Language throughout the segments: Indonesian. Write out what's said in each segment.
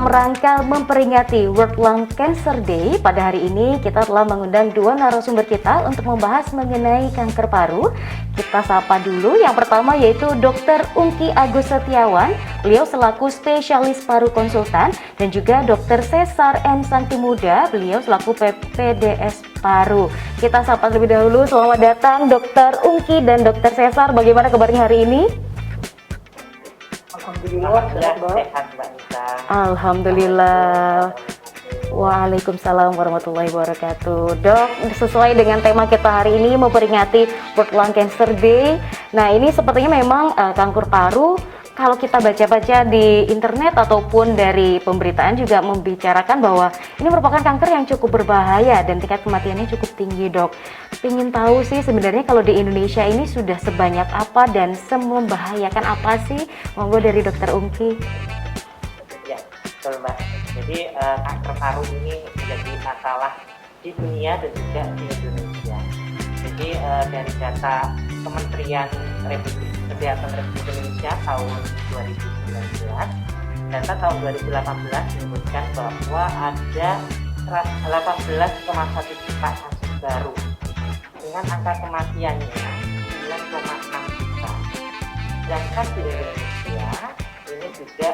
dalam rangka memperingati World Lung Cancer Day, pada hari ini kita telah mengundang dua narasumber kita untuk membahas mengenai kanker paru. Kita sapa dulu, yang pertama yaitu Dr. Ungki Agus Setiawan, beliau selaku spesialis paru konsultan, dan juga Dr. Cesar M. Santimuda, beliau selaku PPDS Paru. Kita sapa terlebih dahulu, selamat datang Dr. Ungki dan Dr. Cesar, bagaimana kabarnya hari ini? Alhamdulillah, sehat Mbak Nisa. Alhamdulillah. Waalaikumsalam warahmatullahi wabarakatuh. Dok, sesuai dengan tema kita hari ini memperingati World Lung Cancer Day. Nah, ini sepertinya memang kanker paru, kalau kita baca-baca di internet ataupun dari pemberitaan juga membicarakan bahwa ini merupakan kanker yang cukup berbahaya dan tingkat kematiannya cukup tinggi, Dok. Ingin tahu sih sebenarnya kalau di Indonesia ini sudah sebanyak apa dan membahayakan apa sih? Monggo dari Dokter Ungki. Ya, betul Mbak. Jadi kanker paru ini menjadi masalah di dunia dan juga di Indonesia. Jadi dari data Kementerian Kesehatan Republik Indonesia tahun 2019, data tahun 2018 menyebutkan bahwa ada 18,1 juta kasus baru dengan angka kematiannya 9,6 juta. Sedangkan di Indonesia ini juga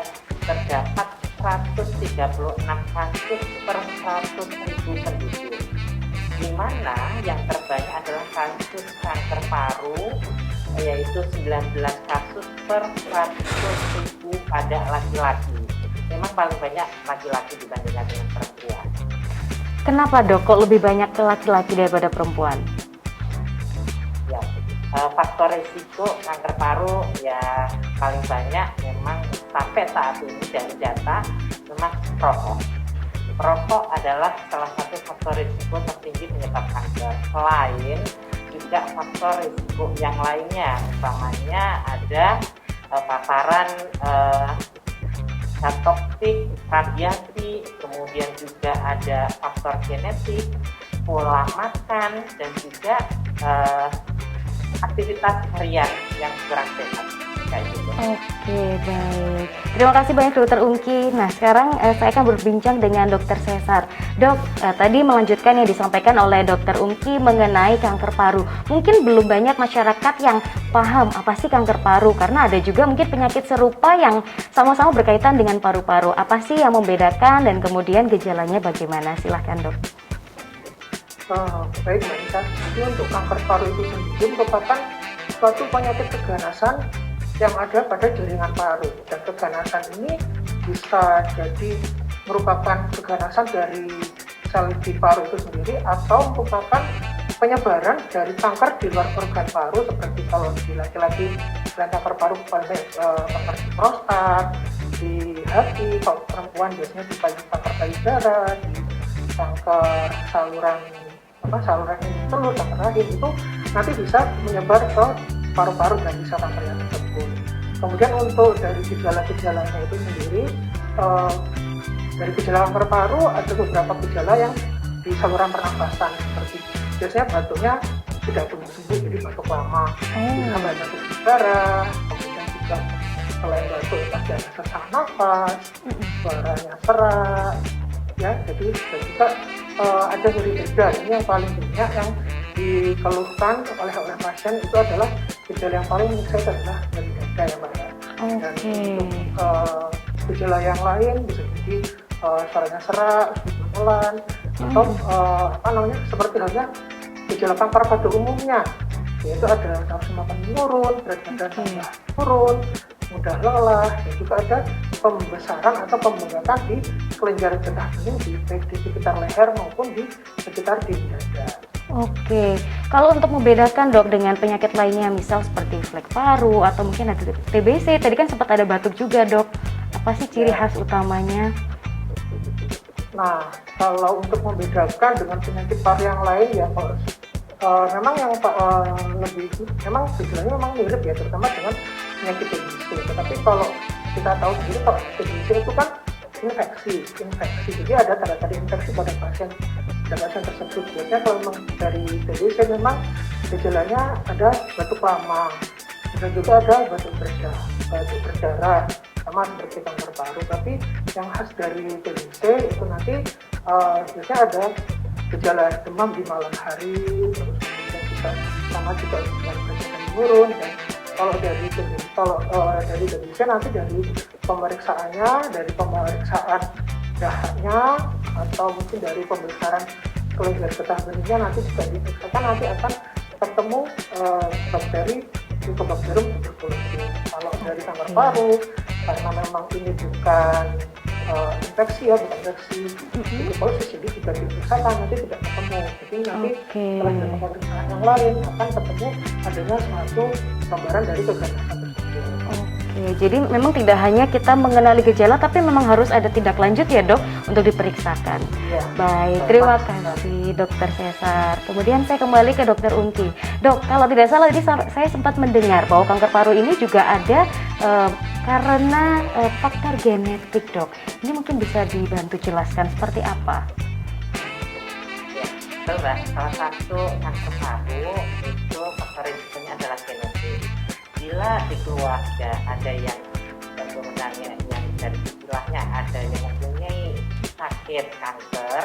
terdapat 136 kasus per 100.000 penduduk, di mana yang terbanyak adalah kasus kanker paru, yaitu 19 kasus per 100.000 pada laki-laki. Memang paling banyak laki-laki dibandingkan dengan perempuan. Kenapa, Dok, kok lebih banyak ke laki-laki daripada perempuan? Ya, faktor risiko kanker paru ya paling banyak memang sampai saat ini dari data memang rokok. Rokok adalah salah satu faktor risiko tertinggi penyebab kanker. Selain juga faktor risiko yang lainnya, utamanya ada paparan zat toksik, radiasi, kemudian juga ada faktor genetik, pola makan, dan juga aktivitas harian yang kurang sehat. Oke, baik. Terima kasih banyak Dokter Ungki. Nah, sekarang saya akan berbincang dengan Dokter Cesar. Dok, tadi melanjutkan yang disampaikan oleh Dokter Ungki mengenai kanker paru. Mungkin belum banyak masyarakat yang paham apa sih kanker paru, karena ada juga mungkin penyakit serupa yang sama-sama berkaitan dengan paru-paru. Apa sih yang membedakan dan kemudian gejalanya bagaimana? Silahkan, Dok. Baik Mbak Nisa, jadi untuk kanker paru itu sendiri merupakan suatu penyakit keganasan yang ada pada jaringan paru, dan keganasan ini bisa jadi merupakan keganasan dari sel di paru itu sendiri atau merupakan penyebaran dari kanker di luar organ paru, seperti kalau di laki-laki kanker paru pada kanker di prostat, di hati, kalau perempuan biasanya di kanker payudara, di kanker saluran telur, kanker rahim, itu nanti bisa menyebar ke paru-paru dan bisa kanker yang tersebut. Kemudian untuk dari gejala-gejalanya itu sendiri, dari gejala kanker paru ada beberapa gejala yang di saluran pernafasan, seperti biasanya batuknya tidak sembuh, jadi batuk lama, bisa banyak darah, kemudian juga selain batuk ada sesak nafas, suaranya serak, ya, jadi dan juga ada nyeri dada. Ini yang paling banyak yang dikeluhkan oleh pasien itu adalah gejala yang paling saya adalah nyeri dada ya Mbak. Dan untuk gejala yang lain bisa jadi suaranya serak, gemelan, atau seperti halnya gejala kanker pada umumnya, yaitu ada nafsu makan menurun, berat badan turun, mudah lelah, dan juga ada pembesaran atau pembengkakan di kelenjar getah bening di sekitar leher maupun di sekitar dinding dada. Oke, kalau untuk membedakan Dok dengan penyakit lainnya, misal seperti flek paru atau mungkin ada TBC, tadi kan sempat ada batuk juga Dok, apa sih ciri khas utamanya? Nah, kalau untuk membedakan dengan penyakit paru yang lain ya, memang yang lebih, memang gejalanya memang mirip ya, terutama dengan penyakit TBC. Tetapi kalau kita tahu sendiri kalau TBC itu kan infeksi, jadi ada tanda-tanda infeksi pada pasien tersebut. Biasanya kalau memang dari TBC memang gejalanya ada batuk lama, dan juga ada batuk berdarah, sama seperti kanker paru. Tapi yang khas dari TBC itu nanti biasanya ada gejala demam di malam hari, terus kemudian juga sama juga dengan badan menurun. Dan kalau dari TBC nanti dari pemeriksaannya, dari pemeriksaan dahaknya atau mungkin dari pemeriksaan kelenjar getah benihnya nanti juga diperiksakan, nanti akan ketemu bakteri Mycobacterium tuberculosis. Kalau dari kanker paru, karena memang ini bukan infeksi ya, bukan infeksi tuberkulosis, jadi juga diperiksakan nanti tidak ketemu. Jadi nanti setelah dari pemeriksaan yang lain akan ketemu adanya suatu gambaran dari keganasan tersebut. Oke, jadi memang tidak hanya kita mengenali gejala, tapi memang harus ada tindak lanjut ya dok untuk diperiksakan. Ya. Baik, terima kasih dokter Cesar. Kemudian saya kembali ke dokter Ungki. Dok, kalau tidak salah tadi saya sempat mendengar bahwa kanker paru ini juga ada karena faktor genetik dok. Ini mungkin bisa dibantu jelaskan seperti apa? Ya, betul Mbak. Salah satu kanker paru itu faktor risikonya adalah genetik. Bila di keluarga ada yang sebenarnya yang dari istilahnya ada yang mempunyai sakit kanker,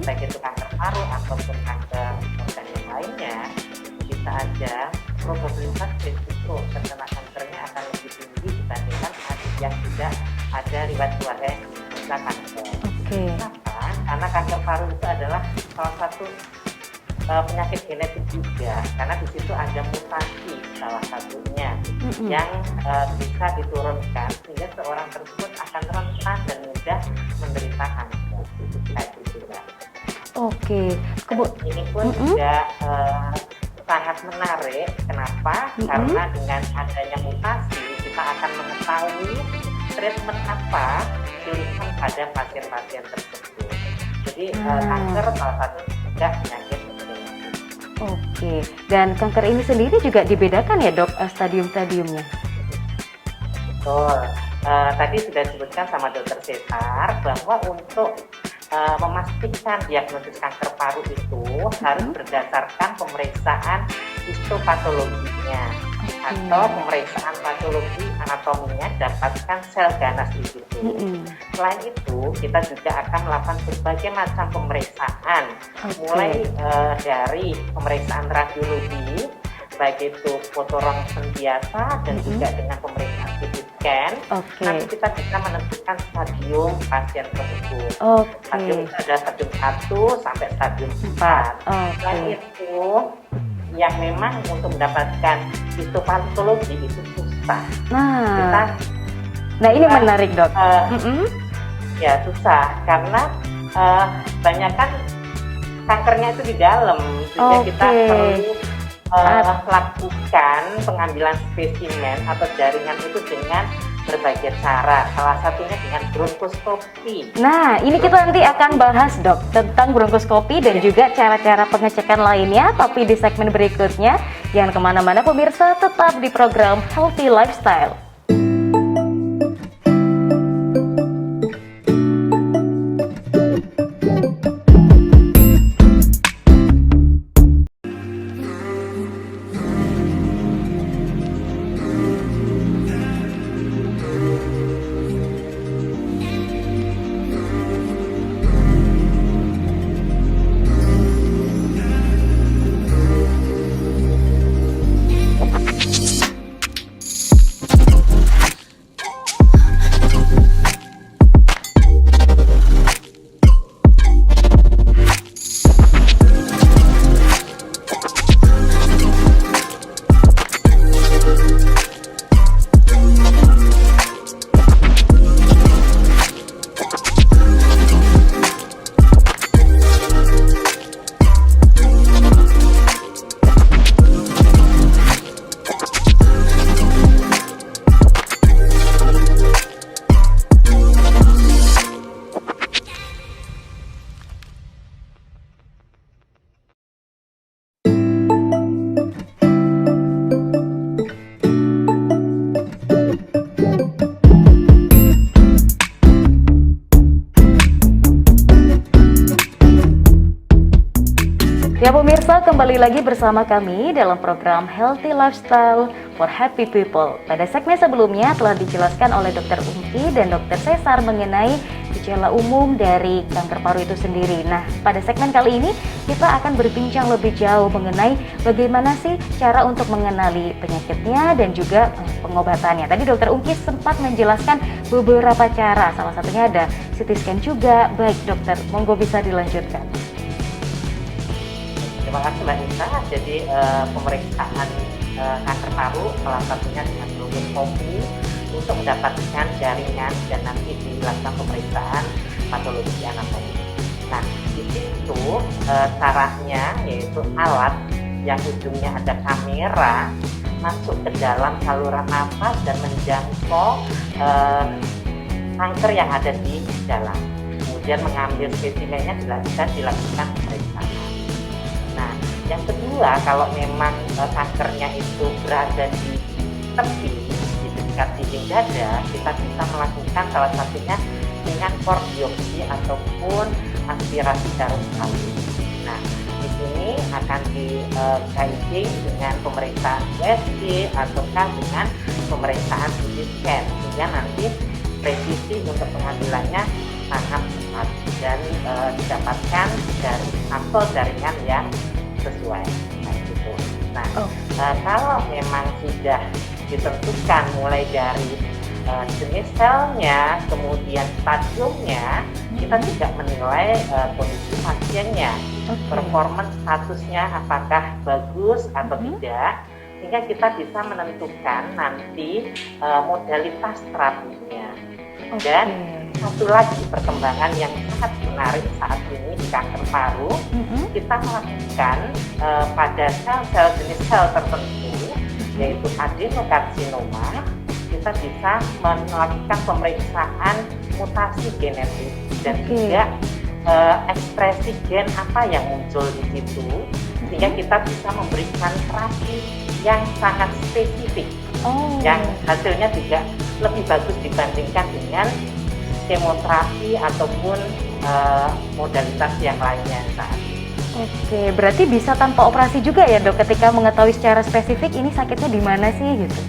baik itu kanker paru ataupun kanker organ yang lainnya, bisa aja probabilitas risiko terkena kankernya akan lebih tinggi dibandingkan yang tidak ada riwayat keluarga yang bisa kanker. Kenapa? Karena kanker paru itu adalah salah satu penyakit genetik juga, karena di situ ada mutasi salah satunya yang bisa diturunkan sehingga seorang tersebut akan rentan dan mudah menderita kanker. Kayak gitu ya. Ini pun juga sangat menarik. Kenapa? Karena dengan adanya mutasi kita akan mengetahui treatment apa diberikan pada pasien-pasien tersebut. Jadi kanker salah satu juga penyakit. Oke, dan kanker ini sendiri juga dibedakan ya dok stadium-stadiumnya? Betul, tadi sudah disebutkan sama dokter Cesar bahwa untuk memastikan diagnosis kanker paru itu harus berdasarkan pemeriksaan histopatologinya atau pemeriksaan patologi anatominya, dapatkan sel ganas di situ. Selain itu, kita juga akan melakukan berbagai macam pemeriksaan, mulai dari pemeriksaan radiologi, baik itu foto rongsen biasa dan juga dengan pemeriksaan CT scan. Nanti kita bisa menentukan stadium pasien tersebut. Stadium itu ada stadium 1 sampai stadium 4. Selain itu, yang memang untuk mendapatkan histopatologi itu susah. Nah ini menarik dok. Ya susah karena banyak kan kankernya itu di dalam, sehingga kita perlu lakukan pengambilan spesimen atau jaringan itu dengan berbagai cara, salah satunya dengan bronkoskopi. Nah, ini kita nanti akan bahas dok tentang bronkoskopi dan juga cara-cara pengecekan lainnya, tapi di segmen berikutnya. Jangan kemana-mana pemirsa, tetap di program Healthy Lifestyle. Ya pemirsa, kembali lagi bersama kami dalam program Healthy Lifestyle for Happy People. Pada segmen sebelumnya telah dijelaskan oleh Dr. Ungki dan Dr. Cesar mengenai gejala umum dari kanker paru itu sendiri. Nah, pada segmen kali ini kita akan berbincang lebih jauh mengenai bagaimana sih cara untuk mengenali penyakitnya dan juga pengobatannya. Tadi Dr. Ungki sempat menjelaskan beberapa cara, salah satunya ada CT scan juga. Baik dokter, monggo bisa dilanjutkan. Terima kasih Mbak Nisa. Jadi pemeriksaan kanker paru salah satunya dengan bronkoskopi untuk mendapatkan jaringan dan nanti dilakukan pemeriksaan patologi anatomi. Nah, di situ caranya yaitu alat yang ujungnya ada kamera masuk ke dalam saluran nafas dan menjangkau kanker yang ada di dalam. Kemudian mengambil spesimennya dan dilakukan pemeriksaan. Nah, yang kedua, kalau memang kankernya itu berada di tepi, di dekat dinding dada, kita bisa melakukan salah satunya dengan core biopsi ataupun aspirasi jarum kali. Nah, di sini akan dikaitkan dengan pemeriksaan USG ataukah dengan pemeriksaan CT scan, sehingga nanti presisi untuk pengambilannya sangat cepat dan didapatkan dari sampel jaringan yang sesuai. Nah, kalau memang sudah ditentukan mulai dari jenis selnya, kemudian stadiumnya, kita juga menilai kondisi pasiennya, performance statusnya apakah bagus atau tidak, sehingga kita bisa menentukan nanti modalitas terapinya. Dan satu lagi perkembangan yang sangat menarik saat ini di kanker paru, kita melakukan pada sel-sel jenis sel tertentu, yaitu adenokarsinoma, kita bisa melakukan pemeriksaan mutasi genetik dan juga ekspresi gen apa yang muncul di situ, sehingga kita bisa memberikan terapi yang sangat spesifik, yang hasilnya juga lebih bagus dibandingkan dengan kemoterapi ataupun modalitas yang lainnya saat ini. Oke, berarti bisa tanpa operasi juga ya dok, ketika mengetahui secara spesifik ini sakitnya di mana sih gitu?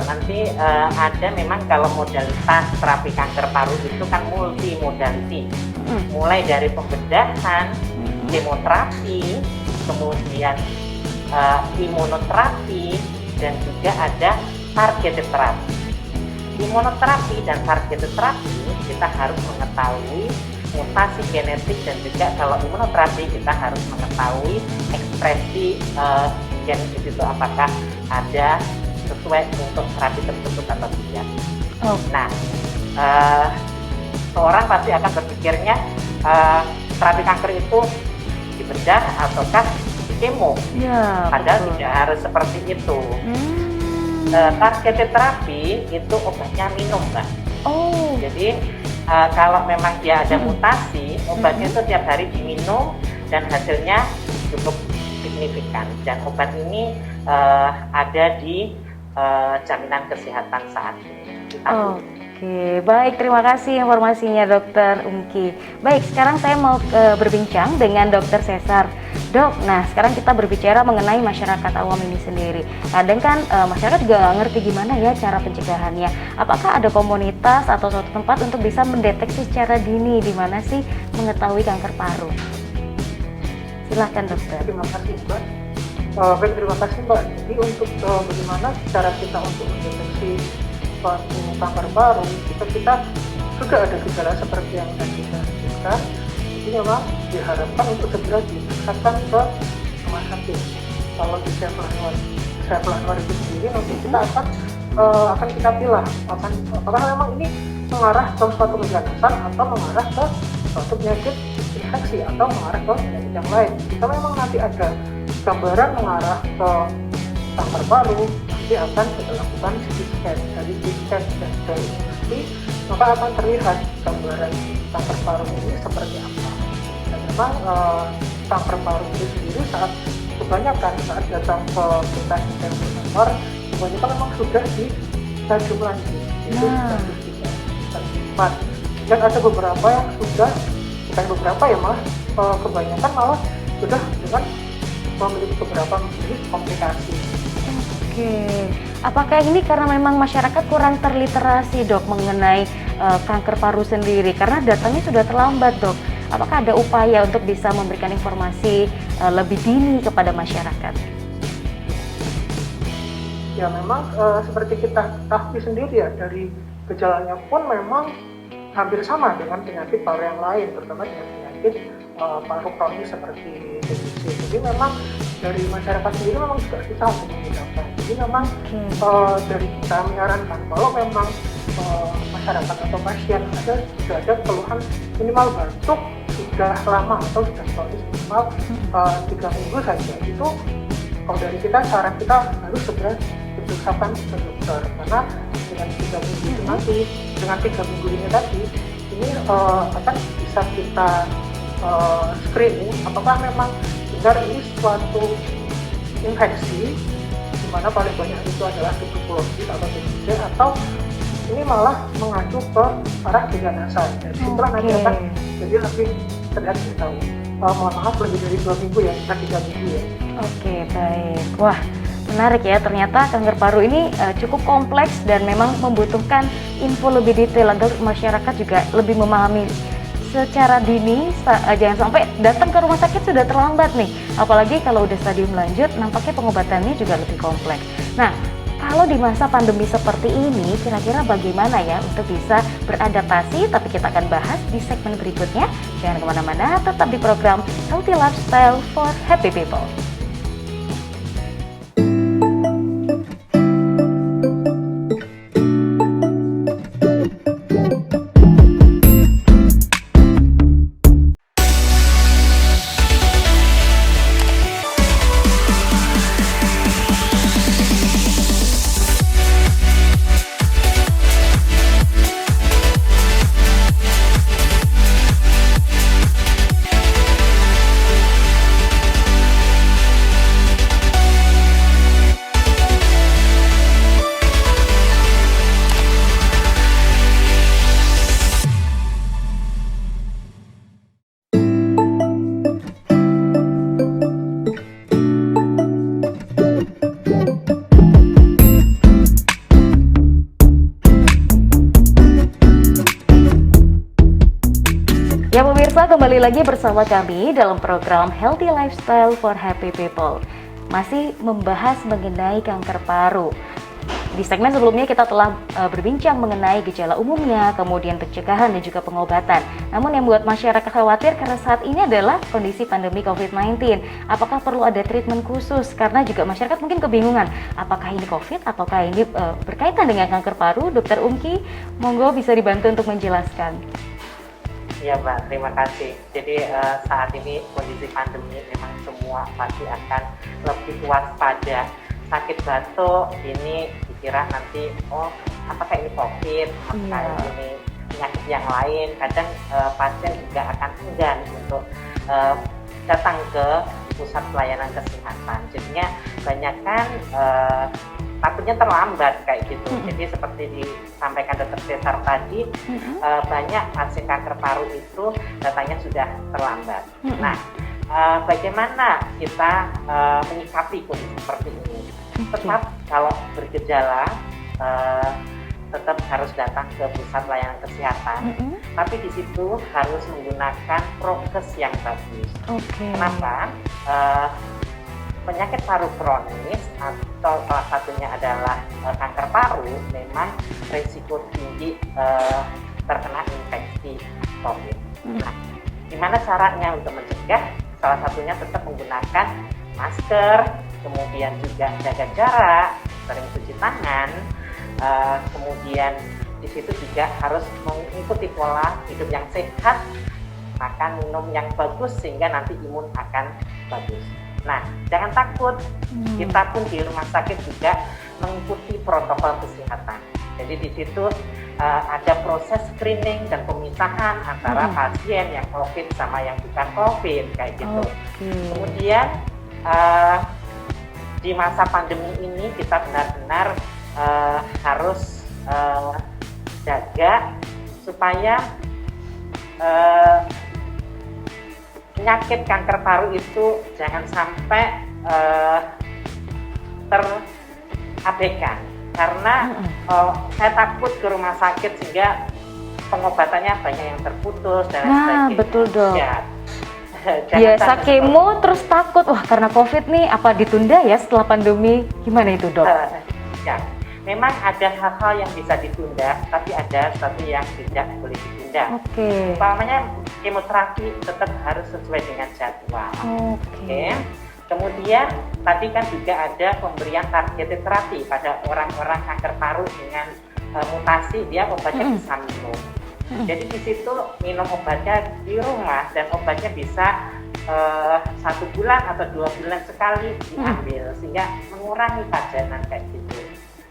Nanti ada memang kalau modalitas terapi kanker paru itu kan multi modality, mulai dari pembedahan, kemoterapi, kemudian imunoterapi, dan juga ada targeted terapi. Imunoterapi dan targeted terapi kita harus mengetahui mutasi genetik, dan juga kalau imunoterapi kita harus mengetahui ekspresi gen di situ apakah ada sesuai untuk terapi tersebut atau tidak. Nah, seorang pasti akan berpikirnya terapi kanker itu dibedah ataukah di kemo, padahal tidak harus seperti itu. Targeted terapi itu obatnya minum, Mbak. Jadi kalau memang dia ada mutasi, obatnya itu tiap hari diminum dan hasilnya cukup signifikan. Dan obat ini ada di jaminan kesehatan saat ini. Oke, baik, terima kasih informasinya Dokter Ungki. Baik, sekarang saya mau berbincang dengan Dokter Cesar. Dok, nah sekarang kita berbicara mengenai masyarakat awam ini sendiri. Kadang kan masyarakat juga nggak ngerti gimana ya cara pencegahannya. Apakah ada komunitas atau suatu tempat untuk bisa mendeteksi secara dini di mana sih mengetahui kanker paru? Silahkan dokter. Terima kasih Mbak. Baik, terima kasih Mbak. Jadi untuk bagaimana cara kita untuk mendeteksi suatu kanker paru, kita sudah ada gejala seperti yang tadi saya sebutkan. Jadi memang diharapkan untuk segera diperiksakan ke rumah sakit. Kalau di Saiful itu sendiri nanti kita akan kita pilih apakah memang ini mengarah ke suatu keganasan atau mengarah ke suatu penyakit infeksi atau mengarah ke penyakit yang lain. Jika memang nanti ada gambaran mengarah ke kanker paru, nanti akan kita lakukan CT scan. Dari CT scan dan dari ini maka akan terlihat gambaran kanker paru ini seperti apa. Dan memang kanker paru itu sendiri kebanyakan saat datang ke kita di Saiful Anwar, kebanyakan memang sudah di stadium lanjut, itu stadium 3, stadium 4. Dan ada beberapa yang sudah, bukan beberapa ya malah kebanyakan malah sudah dengan memiliki beberapa jenis komplikasi. Oke, apakah ini karena memang masyarakat kurang terliterasi dok mengenai kanker paru sendiri? Karena datangnya sudah terlambat dok. Apakah ada upaya untuk bisa memberikan informasi lebih dini kepada masyarakat? Ya memang seperti kita ketahui sendiri ya, dari gejalanya pun memang hampir sama dengan penyakit paru yang lain, terutama dengan penyakit paru kronis seperti TBC. Jadi memang dari masyarakat sendiri memang juga susah untuk menggunakan. Jadi memang dari kita menyarankan kalau memang masyarakat atau pasien sudah ada keluhan minimal batuk sudah lama atau sudah kronis minimal 3 minggu saja, itu kalau dari kita saran kita harus segera diperiksakan ke dokter, karena dengan 3 minggu itu nanti, dengan 3 minggu ini tadi ini akan bisa kita screening apakah memang benar ini suatu infeksi di mana paling banyak itu adalah tuberkulosis atau TBC, atau ini malah mengacu ke arah keganasan. Jadi setelah nanti akan jadi lebih terlihat lebih tahu. Mohon maaf lebih dari 2 minggu ya, kita 3 minggu ya. Oke, baik. Wah, menarik ya, ternyata kanker paru ini cukup kompleks dan memang membutuhkan info lebih detail agar masyarakat juga lebih memahami secara dini, jangan sampai datang ke rumah sakit sudah terlambat nih. Apalagi kalau udah stadium lanjut, nampaknya pengobatannya juga lebih kompleks. Nah, kalau di masa pandemi seperti ini, kira-kira bagaimana ya untuk bisa beradaptasi? Tapi kita akan bahas di segmen berikutnya. Jangan kemana-mana, tetap di program Healthy Lifestyle for Happy People. Ya pemirsa, kembali lagi bersama kami dalam program Healthy Lifestyle for Happy People. Masih membahas mengenai kanker paru. Di segmen sebelumnya kita telah berbincang mengenai gejala umumnya, kemudian pencegahan dan juga pengobatan. Namun yang membuat masyarakat khawatir karena saat ini adalah kondisi pandemi COVID-19. Apakah perlu ada treatment khusus? Karena juga masyarakat mungkin kebingungan, apakah ini COVID ataukah ini berkaitan dengan kanker paru? Dr. Ungki, monggo bisa dibantu untuk menjelaskan. Ya Mbak, terima kasih. Jadi saat ini kondisi pandemi memang semua pasti akan lebih waspada. Sakit batuk ini dikira nanti, oh apakah ini COVID, apakah ini penyakit yang lain. Kadang pasien juga akan enggan untuk datang ke pusat pelayanan kesehatan. Jadinya banyak kan takutnya terlambat kayak gitu. Jadi seperti disampaikan Dr. Cesar tadi, banyak pasien kanker paru itu datanya sudah terlambat. Nah, bagaimana kita menyikapi kondisi seperti ini? Tetap kalau bergejala, tetap harus datang ke pusat layanan kesehatan. Tapi di situ harus menggunakan prokes yang bagus. Kenapa? Penyakit paru kronis atau salah satunya adalah kanker paru memang risiko tinggi terkena infeksi COVID. Nah, gimana caranya untuk mencegah? Salah satunya tetap menggunakan masker, kemudian juga jaga jarak, sering cuci tangan, kemudian di situ juga harus mengikuti pola hidup yang sehat, makan minum yang bagus sehingga nanti imun akan bagus. Nah, jangan takut, kita pun di rumah sakit juga mengikuti protokol kesehatan. Jadi di situ ada proses screening dan pemisahan antara pasien yang COVID sama yang bukan COVID, kayak gitu. Kemudian di masa pandemi ini kita benar-benar harus jaga supaya penyakit kanker paru itu jangan sampai terabaikan, karena saya takut ke rumah sakit sehingga pengobatannya banyak yang terputus dan sebagainya. Betul dok. Ya. Biasa kemo terus takut, wah karena COVID nih apa ditunda ya setelah pandemi, gimana itu dok? Ya, memang ada hal-hal yang bisa ditunda, tapi ada sesuatu yang tidak boleh ditunda. Oke. Umpamanya kemoterapi tetap harus sesuai dengan jadwal. Oke. Kemudian tadi kan juga ada pemberian targeted terapi pada orang-orang kanker paru dengan mutasi, dia obatnya bisa minum. Jadi di situ minum obatnya di rumah dan obatnya bisa 1 bulan atau 2 bulan sekali diambil sehingga mengurangi pajanan kayak gitu.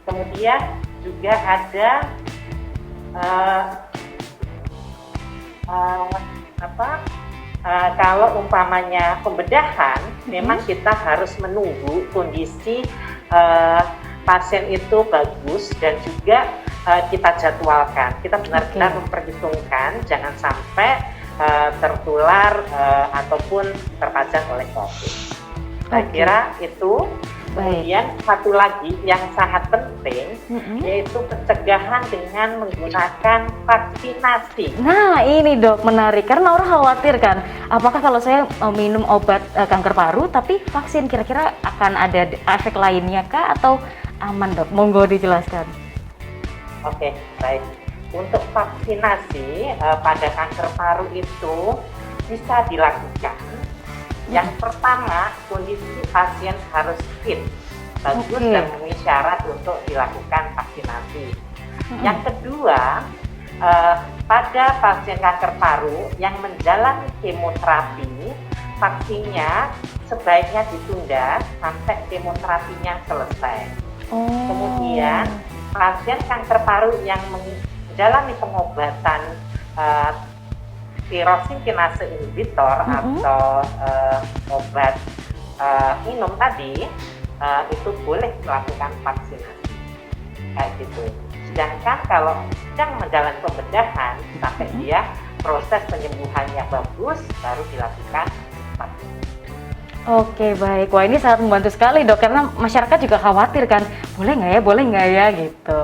Kemudian juga ada kalau umpamanya pembedahan, memang kita harus menunggu kondisi pasien itu bagus dan juga kita jadwalkan. Kita benar-benar memperhitungkan jangan sampai tertular ataupun terpapar oleh COVID. Saya kira itu. Kemudian satu lagi yang sangat penting yaitu pencegahan dengan menggunakan vaksinasi. Nah ini dok menarik karena orang khawatir kan, apakah kalau saya minum obat kanker paru tapi vaksin kira-kira akan ada efek lainnya kah atau aman dok? Monggo dijelaskan. Oke, baik. Untuk vaksinasi pada kanker paru itu bisa dilakukan. Yang pertama, kondisi pasien harus fit, bagus dan memenuhi syarat untuk dilakukan vaksinasi. Yang kedua, pada pasien kanker paru yang menjalani kemoterapi, vaksinnya sebaiknya ditunda sampai kemoterapinya selesai. Kemudian, pasien kanker paru yang menjalani pengobatan tirosin kinase inhibitor atau obat minum tadi itu boleh melakukan vaksinasi kayak gitu. Sedangkan kalau sedang menjalani pembedahan sampai dia proses penyembuhannya bagus baru dilakukan vaksinasi. Oke baik, wah ini sangat membantu sekali dok karena masyarakat juga khawatir kan, boleh nggak ya gitu.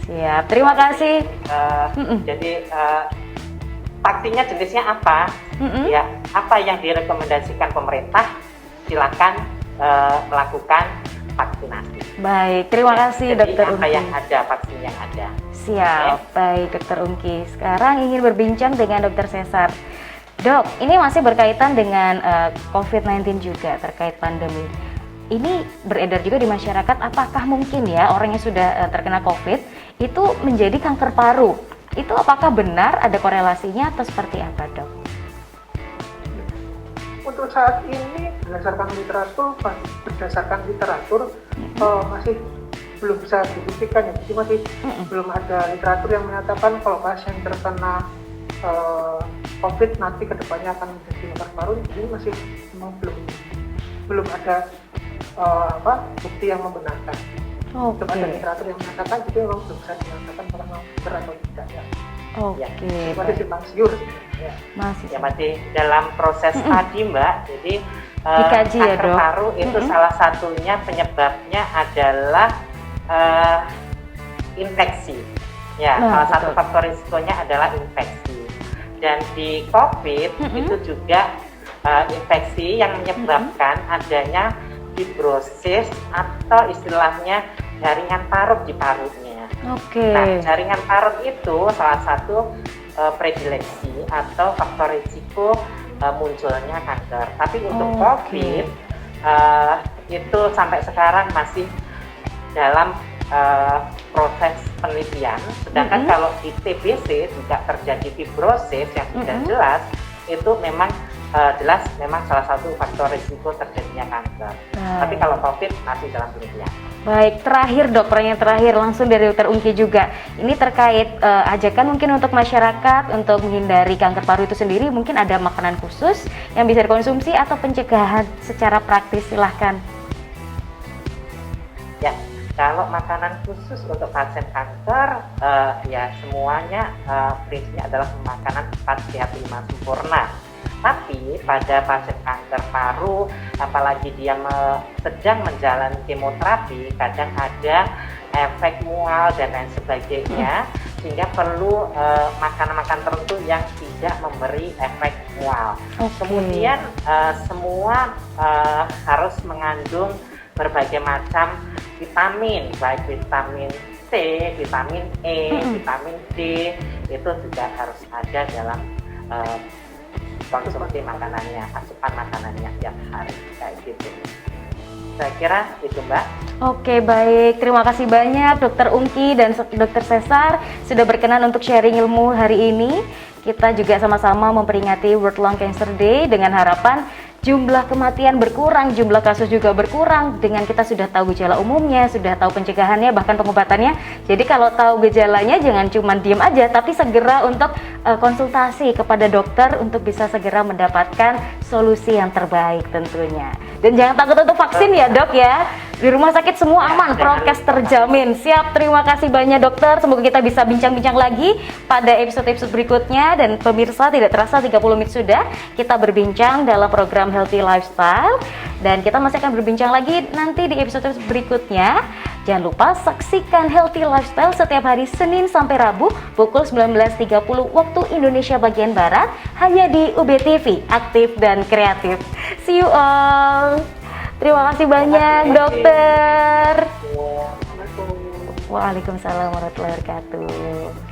Siap, terima kasih. Jadi vaksinnya jenisnya apa? Ya, apa yang direkomendasikan pemerintah? Silakan melakukan vaksinasi. Baik, terima kasih Dokter Ungki. Apa yang ada, vaksin yang ada. Siap, baik Dokter Ungki. Sekarang ingin berbincang dengan Dokter Cesar. Dok, ini masih berkaitan dengan COVID-19 juga terkait pandemi. Ini beredar juga di masyarakat, apakah mungkin ya orang yang sudah terkena COVID itu menjadi kanker paru? Itu apakah benar ada korelasinya atau seperti apa dok? Untuk saat ini berdasarkan literatur masih belum bisa dibuktikan ya, jadi masih belum ada literatur yang menyatakan kalau pasien terkena COVID nanti kedepannya akan menjadi kanker paru. Jadi masih memang belum ada bukti yang membenarkan. Belum ada literatur yang mengatakan, jadi memang belum bisa dinyatakan apakah benar atau tidak ya. Masih simpang siur. Masih dalam proses tadi Mbak. Jadi kanker paru itu salah satunya penyebabnya adalah infeksi. Ya, salah satu faktor risikonya adalah infeksi. Dan di COVID itu juga infeksi yang menyebabkan adanya fibrosis atau istilahnya jaringan parut di parunya. Nah, jaringan parut itu salah satu predileksi atau faktor risiko munculnya kanker. Tapi untuk COVID itu sampai sekarang masih dalam proses penelitian. Sedangkan kalau di TBC juga terjadi fibrosis yang tidak jelas, itu memang jelas memang salah satu faktor risiko terjadinya kanker. Tapi kalau COVID masih dalam penelitian. Baik, terakhir dok, pertanyaan terakhir langsung dari Dokter Ungki juga. Ini terkait ajakan mungkin untuk masyarakat untuk menghindari kanker paru itu sendiri, mungkin ada makanan khusus yang bisa dikonsumsi atau pencegahan secara praktis, silahkan. Ya, kalau makanan khusus untuk pasien kanker, ya semuanya prinsipnya adalah makanan 4 sehat 5 sempurna. Tapi pada pasien kanker paru, apalagi dia sedang menjalani kemoterapi, kadang ada efek mual dan lain sebagainya, sehingga perlu makanan-makanan tertentu yang tidak memberi efek mual. Kemudian semua harus mengandung berbagai macam vitamin, baik vitamin C, vitamin E, vitamin D, itu juga harus ada dalam konsumsi makanannya, asupan makanannya tiap hari, kayak gitu. Saya kira itu, Mbak. Oke, baik. Terima kasih banyak Dokter Ungki dan Dokter Cesar sudah berkenan untuk sharing ilmu hari ini. Kita juga sama-sama memperingati World Lung Cancer Day dengan harapan jumlah kematian berkurang, jumlah kasus juga berkurang dengan kita sudah tahu gejala umumnya, sudah tahu pencegahannya, bahkan pengobatannya. Jadi kalau tahu gejalanya jangan cuma diem aja, tapi segera untuk konsultasi kepada dokter untuk bisa segera mendapatkan solusi yang terbaik tentunya. Dan jangan takut untuk vaksin ya, Dok ya. Di rumah sakit semua aman, prokes terjamin. Siap, terima kasih banyak dokter. Semoga kita bisa bincang-bincang lagi pada episode-episode berikutnya. Dan pemirsa, tidak terasa 30 menit sudah kita berbincang dalam program Healthy Lifestyle. Dan kita masih akan berbincang lagi nanti di episode berikutnya. Jangan lupa saksikan Healthy Lifestyle setiap hari Senin sampai Rabu pukul 19.30 waktu Indonesia bagian Barat hanya di UBTV, aktif dan kreatif. See you all. Terima kasih banyak dokter. Waalaikumsalam warahmatullahi wabarakatuh.